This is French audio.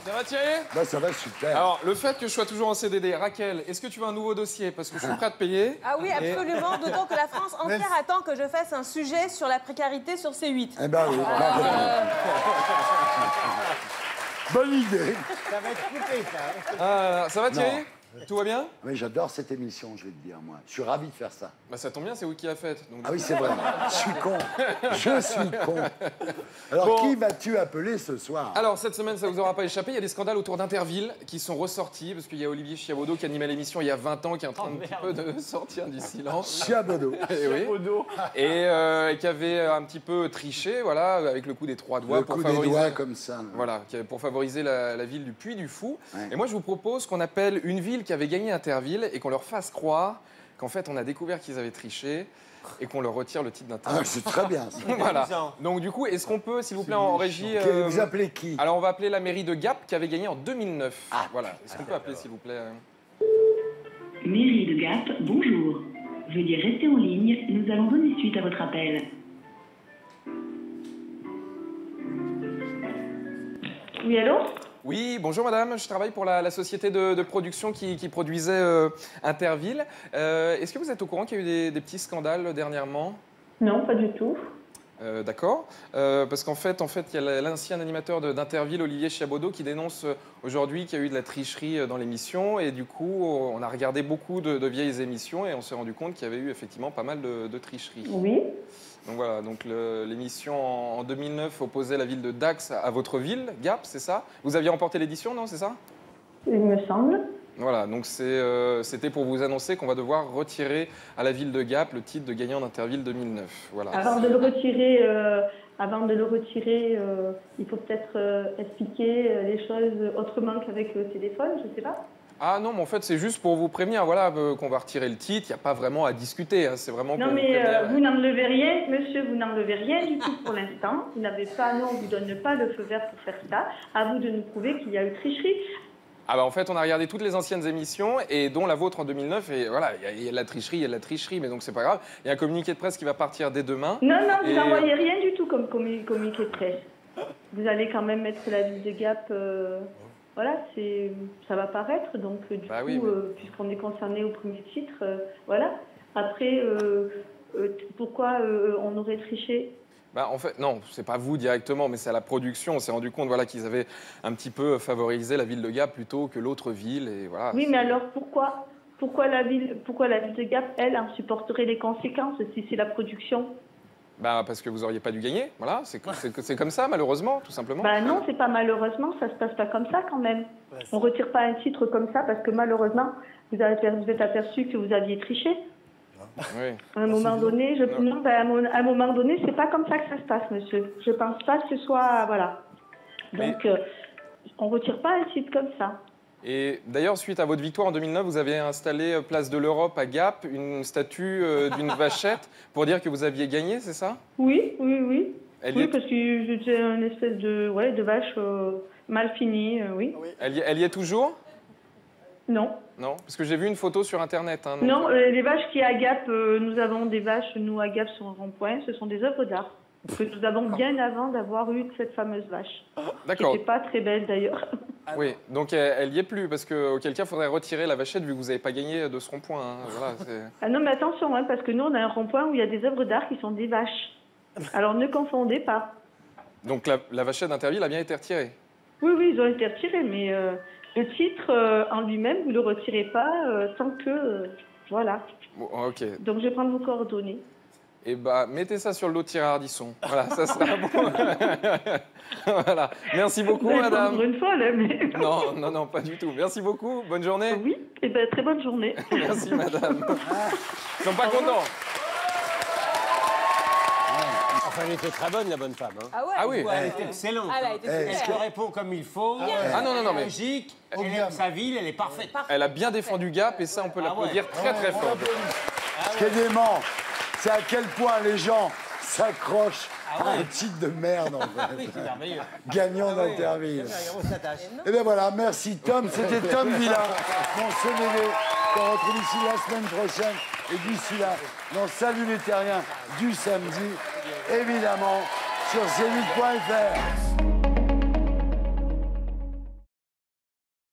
Ça va Thierry? Bah ça va super. Alors, le fait que je sois toujours en CDD, Raquel, est-ce que tu veux un nouveau dossier? Parce que je suis prêt à te payer. Ah oui, absolument, d'autant que la France entière attend que je fasse un sujet sur la précarité sur C8. Eh ben oui. Bonne idée. Ça va être coupé, ça. Ça va Thierry? Tout va bien? Mais j'adore cette émission, je vais te dire, moi. Je suis ravi de faire ça. Bah ça tombe bien, c'est vous qui l'a faite. Donc... Ah oui, c'est vrai. Je suis con. Je suis con. Alors, Bon. qui vas-tu appeler ce soir? Alors, cette semaine, ça vous aura pas échappé, il y a des scandales autour d'Interville qui sont ressortis, parce qu'il y a Olivier Chiabodo qui animait l'émission il y a 20 ans, qui est en train un petit peu de sortir du silence. Chiabodo. Et, oui. Et qui avait un petit peu triché, voilà, avec le coup des 3 doigts Le pour coup des favoriser... doigts comme ça. Voilà, pour favoriser la ville du Puy-du-Fou. Ouais. Et moi, je vous propose qu'on appelle une ville qui avait gagné Interville et qu'on leur fasse croire qu'en fait, on a découvert qu'ils avaient triché et qu'on leur retire le titre Ah, d'Interville. c'est très bien, ça. Voilà. Donc, du coup, est-ce qu'on peut, s'il vous plaît, en régie... Vous appelez qui? Alors, on va appeler la mairie de Gap qui avait gagné en 2009. Ah. Voilà. Est-ce qu'on peut appeler, s'il vous plaît Mairie de Gap, bonjour. Veuillez rester en ligne, nous allons donner suite à votre appel. Oui, allô? Oui, bonjour madame, je travaille pour la société de production qui produisait Interville. Est-ce que vous êtes au courant qu'il y a eu des petits scandales dernièrement? Non, pas du tout. D'accord. Parce qu'en fait, il y a l'ancien animateur d'Interville, Olivier Chiabodo, qui dénonce aujourd'hui qu'il y a eu de la tricherie dans l'émission. Et du coup, on a regardé beaucoup de vieilles émissions et on s'est rendu compte qu'il y avait eu effectivement pas mal de tricheries. Oui. Donc voilà, donc l'émission en 2009 opposait la ville de Dax à votre ville, Gap, c'est ça? Vous aviez remporté l'édition, non, c'est ça? Il me semble. Voilà, donc c'était pour vous annoncer qu'on va devoir retirer à la ville de Gap le titre de gagnant d'Interville 2009. Voilà. Avant de le retirer, il faut peut-être expliquer les choses autrement qu'avec le téléphone, je ne sais pas. Ah non, mais en fait, c'est juste pour vous prévenir, voilà, qu'on va retirer le titre. Il n'y a pas vraiment à discuter, hein, c'est vraiment pour Non, vous mais prévenir. vous n'enlevez rien, monsieur, vous n'enlevez rien du tout pour l'instant. Vous n'avez pas, non, on ne vous donne pas le feu vert pour faire ça. À vous de nous prouver qu'il y a eu tricherie. Ah bah en fait, on a regardé toutes les anciennes émissions, et dont la vôtre en 2009, et voilà, il y a de la tricherie, il y a de la tricherie, mais donc c'est pas grave. Il y a un communiqué de presse qui va partir dès demain. Non, non, vous Et- n'envoyez rien du tout comme communiqué de presse. Vous allez quand même mettre la ville de Gap, voilà, ça va paraître, donc du Bah coup, oui, mais- puisqu'on est concerné au premier titre, voilà. Après, pourquoi on aurait triché? Bah, en fait, non, c'est pas vous directement, mais c'est à la production. On s'est rendu compte voilà, qu'ils avaient un petit peu favorisé la ville de Gap plutôt que l'autre ville. Et voilà, Oui, mais alors pourquoi la ville de Gap, elle, en supporterait les conséquences si c'est la production? Bah, parce que vous auriez pas dû gagner. Voilà, c'est comme ça, malheureusement, tout simplement. Bah non, c'est pas malheureusement, ça se passe pas comme ça quand même. On retire pas un titre comme ça parce que malheureusement, vous êtes aperçu que vous aviez triché. Oui. À un moment donné, non, ben, à un moment donné, c'est pas comme ça que ça se passe, monsieur. Je pense pas que ce soit, voilà. Donc, on retire pas un titre comme ça. Et d'ailleurs, suite à votre victoire en 2009, vous avez installé place de l'Europe à Gap une statue d'une vachette pour dire que vous aviez gagné, c'est ça? Oui, oui, oui. Elle y Oui, est- parce que j'étais une espèce de vache mal finie, oui. Elle y est toujours? Non. Non, parce que j'ai vu une photo sur Internet. Hein, donc- Non, les vaches qui à Gap, nous avons des vaches, nous à Gap sur un rond-point, ce sont des œuvres d'art que nous avons bien avant d'avoir eu cette fameuse vache. Qui D'accord. n'était pas très belle d'ailleurs. Oui, donc elle y est plus, parce qu'auquel cas, il faudrait retirer la vachette vu que vous n'avez pas gagné de ce rond-point. Hein. Voilà, Ah non, mais attention, hein, parce que nous, on a un rond-point où il y a des œuvres d'art qui sont des vaches. Alors ne confondez pas. donc la vachette d'Interville a bien été retirée. Oui, oui, ils ont été retirés, mais le titre en lui-même, vous ne le retirez pas tant que... voilà. Bon, ok. Donc je vais prendre vos coordonnées. Et bah, mettez ça sur le lot de Thierry Ardisson. Voilà, ça sera bon. Voilà. Merci beaucoup, Vous allez prendre madame. pour une folle, mais... Non, non, non, pas du tout. Merci beaucoup. Bonne journée. Oui, et ben très bonne journée. Merci, madame. Ils sont pas contents. Enfin, elle était très bonne, la bonne femme. Hein. Ah ouais? Ah oui. Ouais, elle était excellente. Ah, elle a été Elle super. te répond comme il faut. Ah non, non, non, mais Logique. Au Elle gamme. aime sa ville, elle est parfaite. elle a bien défendu Gap et ça, on peut l'applaudir très, très fort. Ce qui est dément, c'est à quel point les gens s'accrochent à un titre de merde, en fait. Oui, c'est merveilleux. Gagnant d'Interville. On s'attache. Et bien voilà, merci Tom. C'était Tom Villa dans CDD. On retrouve ici la semaine prochaine. Et d'ici là, dans Salut les Terriens du samedi, évidemment, sur c8.fr.